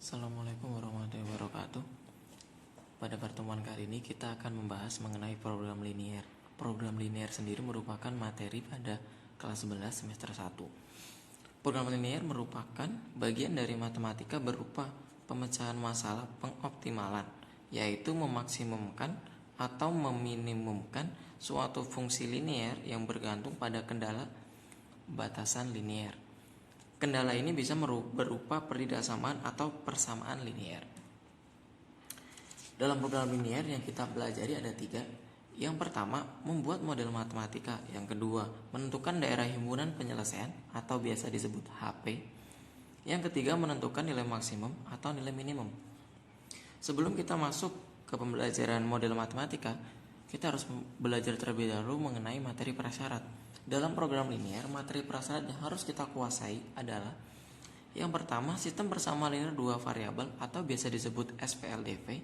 Assalamualaikum warahmatullahi wabarakatuh. Pada pertemuan kali ini kita akan membahas mengenai program linier. Program linier sendiri merupakan materi pada kelas 11 semester 1. Program linier merupakan bagian dari matematika berupa pemecahan masalah pengoptimalan, yaitu memaksimumkan atau meminimumkan suatu fungsi linier yang bergantung pada kendala batasan linier. Kendala ini bisa berupa peridaksamaan atau persamaan linier. Dalam program linier yang kita pelajari ada 3. Yang pertama, membuat model matematika. Yang kedua, menentukan daerah himpunan penyelesaian atau biasa disebut HP. Yang ketiga, menentukan nilai maksimum atau nilai minimum. Sebelum kita masuk ke pembelajaran model matematika, kita harus belajar terlebih dahulu mengenai materi prasyarat. Dalam program linier, materi prasyarat yang harus kita kuasai adalah yang pertama, sistem persamaan linier 2 variabel atau biasa disebut SPLDV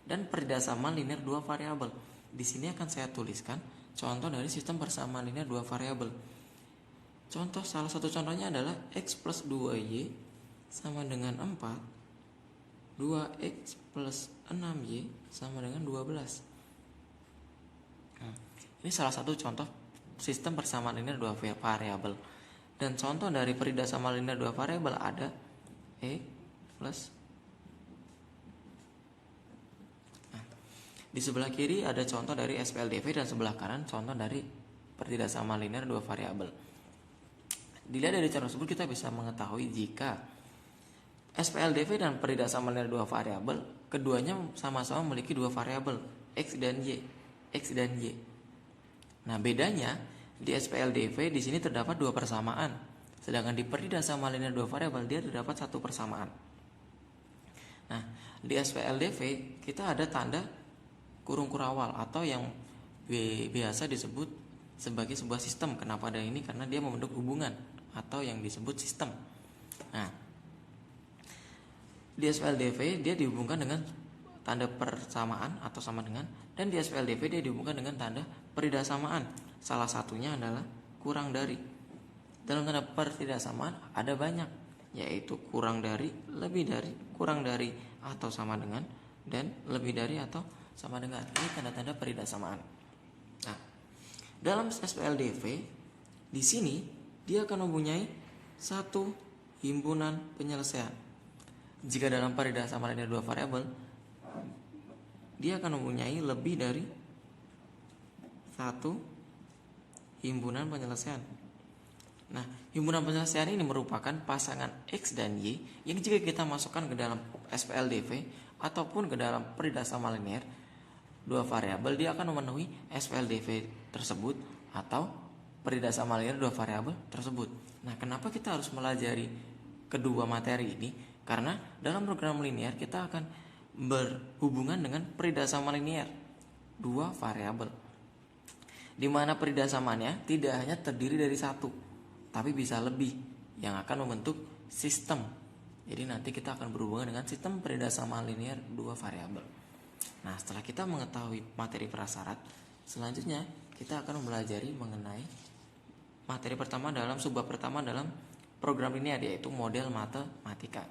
dan peridaksamaan linier 2 variabel. Di sini akan saya tuliskan contoh dari sistem persamaan linier 2 variabel. Salah satu contohnya adalah X plus 2Y sama dengan 4, 2X plus 6Y sama dengan 12. Ini salah satu contoh sistem persamaan linier 2 variabel. Dan contoh dari peridaksamaan linier 2 variabel ada plus. Di sebelah kiri ada contoh dari SPLDV dan sebelah kanan contoh dari peridaksamaan linier 2 variabel. Dilihat dari contoh tersebut kita bisa mengetahui jika SPLDV dan peridaksamaan linier 2 variabel keduanya sama-sama memiliki 2 variabel X dan Y. Nah, bedanya di SPLDV di sini terdapat 2 persamaan, sedangkan di peridaksamaan linier 2 variabel dia terdapat 1 persamaan. Nah, di SPLDV kita ada tanda kurung kurawal atau yang biasa disebut sebagai sebuah sistem. Kenapa ada ini? Karena dia membentuk hubungan atau yang disebut sistem. Nah, di SPLDV dia dihubungkan dengan tanda persamaan atau sama dengan, dan di SPLDV dia dihubungkan dengan tanda peridaksamaan. Salah satunya adalah kurang dari. Dalam tanda peridaksamaan ada banyak, yaitu kurang dari, lebih dari, kurang dari atau sama dengan, dan lebih dari atau sama dengan. Ini tanda-tanda peridaksamaan. Nah, dalam SPLDV di sini dia akan mempunyai satu himpunan penyelesaian. Jika dalam peridaksamaan linier 2 variabel dia akan mempunyai lebih dari satu himpunan penyelesaian. Nah, himpunan penyelesaian ini merupakan pasangan X dan Y yang jika kita masukkan ke dalam SPLDV ataupun ke dalam peridaksamaan linier 2 variabel, dia akan memenuhi SPLDV tersebut atau peridaksamaan linier 2 variabel tersebut. Nah, kenapa kita harus melajari kedua materi ini? Karena dalam program linier kita akan berhubungan dengan peridaksamaan linier 2 variabel, di mana peridaksamaannya tidak hanya terdiri dari satu, tapi bisa lebih yang akan membentuk sistem. Jadi nanti kita akan berhubungan dengan sistem peridaksamaan linier 2 variabel. Nah, setelah kita mengetahui materi prasyarat, selanjutnya kita akan mempelajari mengenai materi pertama dalam subbab pertama dalam program linier, yaitu model matematika.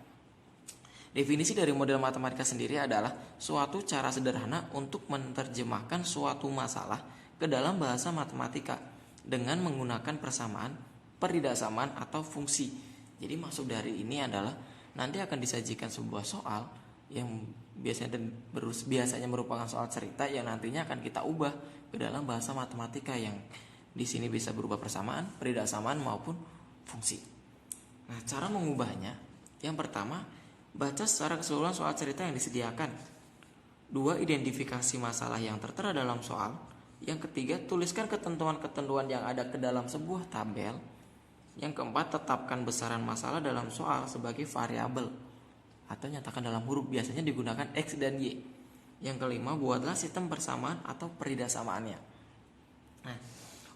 Definisi dari model matematika sendiri adalah suatu cara sederhana untuk menerjemahkan suatu masalah ke dalam bahasa matematika dengan menggunakan persamaan, peridaksamaan, atau fungsi. Jadi maksud dari ini adalah nanti akan disajikan sebuah soal yang biasanya merupakan soal cerita yang nantinya akan kita ubah ke dalam bahasa matematika yang di sini bisa berupa persamaan, peridaksamaan maupun fungsi. Nah, cara mengubahnya yang pertama, baca secara keseluruhan soal cerita yang disediakan. 2. Identifikasi masalah yang tertera dalam soal. Yang ketiga, tuliskan ketentuan-ketentuan yang ada ke dalam sebuah tabel. Yang keempat, tetapkan besaran masalah dalam soal sebagai variabel atau nyatakan dalam huruf, biasanya digunakan X dan Y. Yang kelima, buatlah sistem persamaan atau peridaksamaannya. Nah,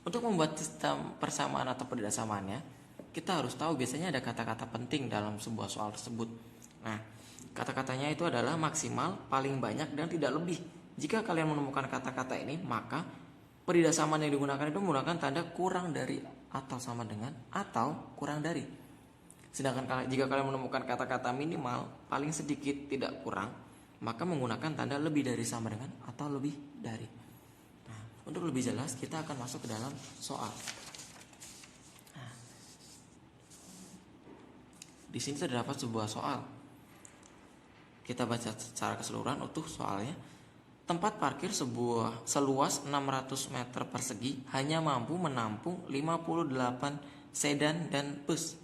untuk membuat sistem persamaan atau peridaksamaannya, kita harus tahu biasanya ada kata-kata penting dalam sebuah soal tersebut. Nah, kata-katanya itu adalah maksimal, paling banyak, dan tidak lebih. Jika kalian menemukan kata-kata ini, maka peridaksamaan yang digunakan itu menggunakan tanda kurang dari atau sama dengan atau kurang dari. Sedangkan jika kalian menemukan kata-kata minimal paling sedikit tidak kurang, maka menggunakan tanda lebih dari sama dengan atau lebih dari. Nah, untuk lebih jelas kita akan masuk ke dalam soal. Nah, di sini terdapat sebuah soal. Kita baca secara keseluruhan utuh soalnya. Tempat parkir seluas 600 meter persegi hanya mampu menampung 58 sedan dan bus.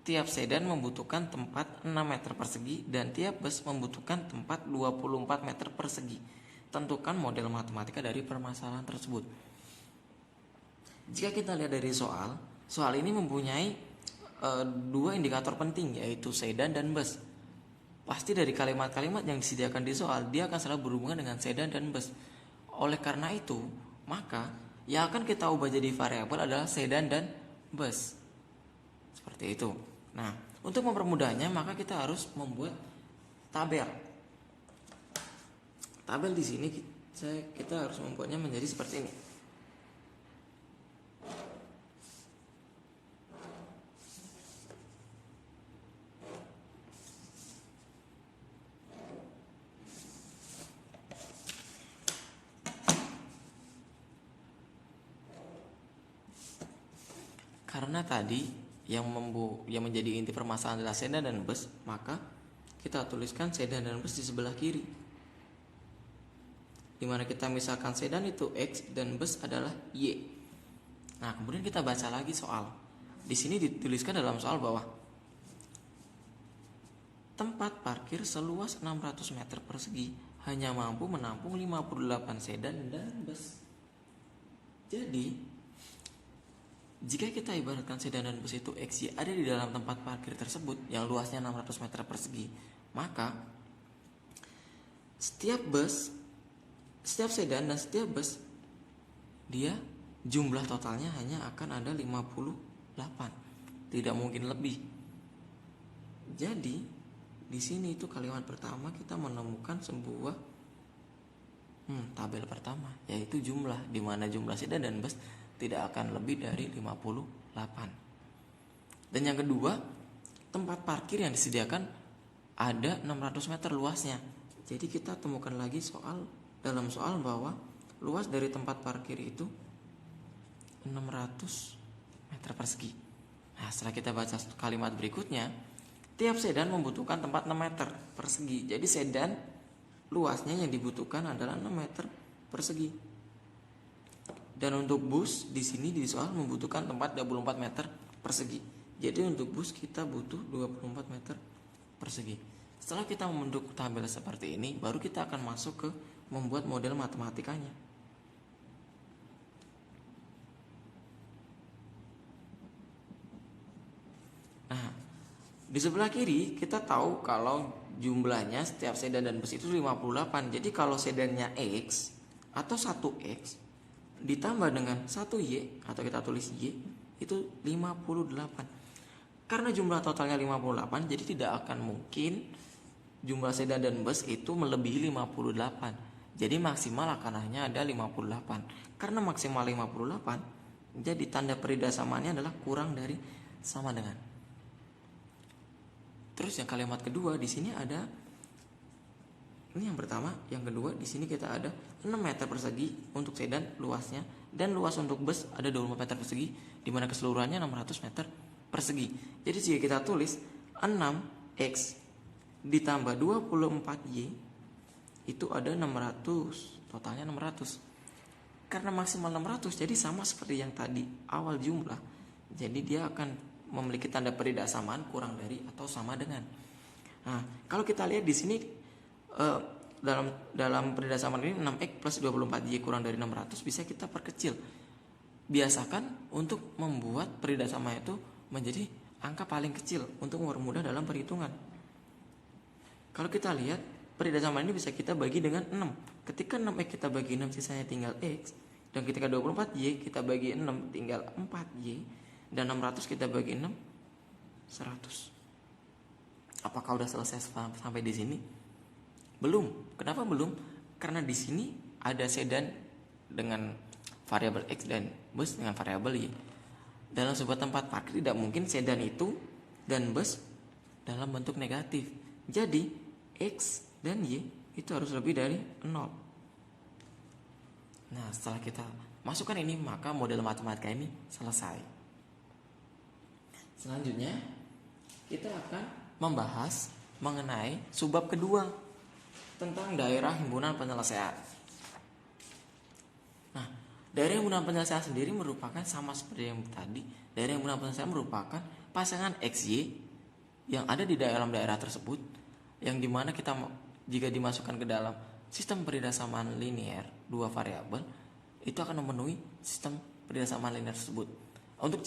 Tiap sedan membutuhkan tempat 6 meter persegi dan tiap bus membutuhkan tempat 24 meter persegi. Tentukan model matematika dari permasalahan tersebut. Jika kita lihat dari soal ini mempunyai dua indikator penting, yaitu sedan dan bus. Pasti dari kalimat-kalimat yang disediakan di soal, dia akan selalu berhubungan dengan sedan dan bus. Oleh karena itu, maka yang akan kita ubah jadi variabel adalah sedan dan bus. Seperti itu. Nah, untuk mempermudahnya, maka kita harus membuat tabel. Tabel di sini kita harus membuatnya menjadi seperti ini. Karena tadi yang menjadi inti permasalahan adalah sedan dan bus, maka kita tuliskan sedan dan bus di sebelah kiri. Dimana kita misalkan sedan itu X dan bus adalah Y. Nah, kemudian kita baca lagi soal. Di sini dituliskan dalam soal bahwa tempat parkir seluas 600 meter persegi hanya mampu menampung 58 sedan dan bus. Jadi, jika kita ibaratkan sedan dan bus itu XY ada di dalam tempat parkir tersebut yang luasnya 600 meter persegi, maka setiap sedan dan setiap bus dia jumlah totalnya hanya akan ada 58, tidak mungkin lebih. Jadi di sini itu kalimat pertama kita menemukan sebuah tabel pertama, yaitu jumlah, di mana jumlah sedan dan bus tidak akan lebih dari 58. Dan yang kedua, tempat parkir yang disediakan ada 600 meter luasnya. Jadi kita temukan lagi dalam soal bahwa luas dari tempat parkir itu 600 meter persegi. Nah, setelah kita baca kalimat berikutnya, tiap sedan membutuhkan tempat 6 meter persegi. Jadi sedan luasnya yang dibutuhkan adalah 6 meter persegi. Dan untuk bus di sini di soal membutuhkan tempat 24 meter persegi. Jadi untuk bus kita butuh 24 meter persegi. Setelah kita membentuk tabel seperti ini, baru kita akan masuk ke membuat model matematikanya. Nah, di sebelah kiri kita tahu kalau jumlahnya setiap sedan dan bus itu 58. Jadi kalau sedannya X atau 1X ditambah dengan 1Y atau kita tulis Y itu 58. Karena jumlah totalnya 58, jadi tidak akan mungkin jumlah sedan dan bus itu melebihi 58. Jadi maksimal akan hanya ada 58. Karena maksimal 58, jadi tanda peridasamaannya adalah kurang dari sama dengan. Terus yang kalimat kedua di sini ada, ini yang pertama, yang kedua di sini kita ada 6 meter persegi untuk sedan luasnya dan luas untuk bus ada 24 meter persegi, di mana keseluruhannya 600 meter persegi. Jadi jika kita tulis 6x ditambah 24y itu ada 600, totalnya 600. Karena maksimal 600, jadi sama seperti yang tadi awal jumlah. Jadi dia akan memiliki tanda peridaksamaan kurang dari atau sama dengan. Nah, kalau kita lihat di sini dalam peridaksamaan ini 6x plus 24y kurang dari 600 bisa kita perkecil. Biasakan untuk membuat peridaksamaan itu menjadi angka paling kecil untuk mempermudah dalam perhitungan. Kalau kita lihat peridaksamaan ini bisa kita bagi dengan 6. Ketika 6x kita bagi 6 sisanya tinggal x, dan ketika 24y kita bagi 6 tinggal 4y, dan 600 kita bagi 6 100. Apakah udah selesai sampai di sini? Belum. Kenapa belum? Karena di sini ada sedan dengan variabel x dan bus dengan variabel y. Dalam sebuah tempat parkir tidak mungkin sedan itu dan bus dalam bentuk negatif. Jadi X dan Y itu harus lebih dari 0. Nah, setelah kita masukkan ini, maka model matematika ini selesai. Selanjutnya kita akan membahas mengenai subbab kedua tentang daerah himpunan penyelesaian. Nah, daerah himpunan penyelesaian sendiri merupakan sama seperti yang tadi. Daerah himpunan penyelesaian merupakan pasangan XY yang ada di dalam daerah tersebut, yang dimana kita jika dimasukkan ke dalam sistem peridasamaan linear dua variabel, itu akan memenuhi sistem peridasamaan linear tersebut. Untuk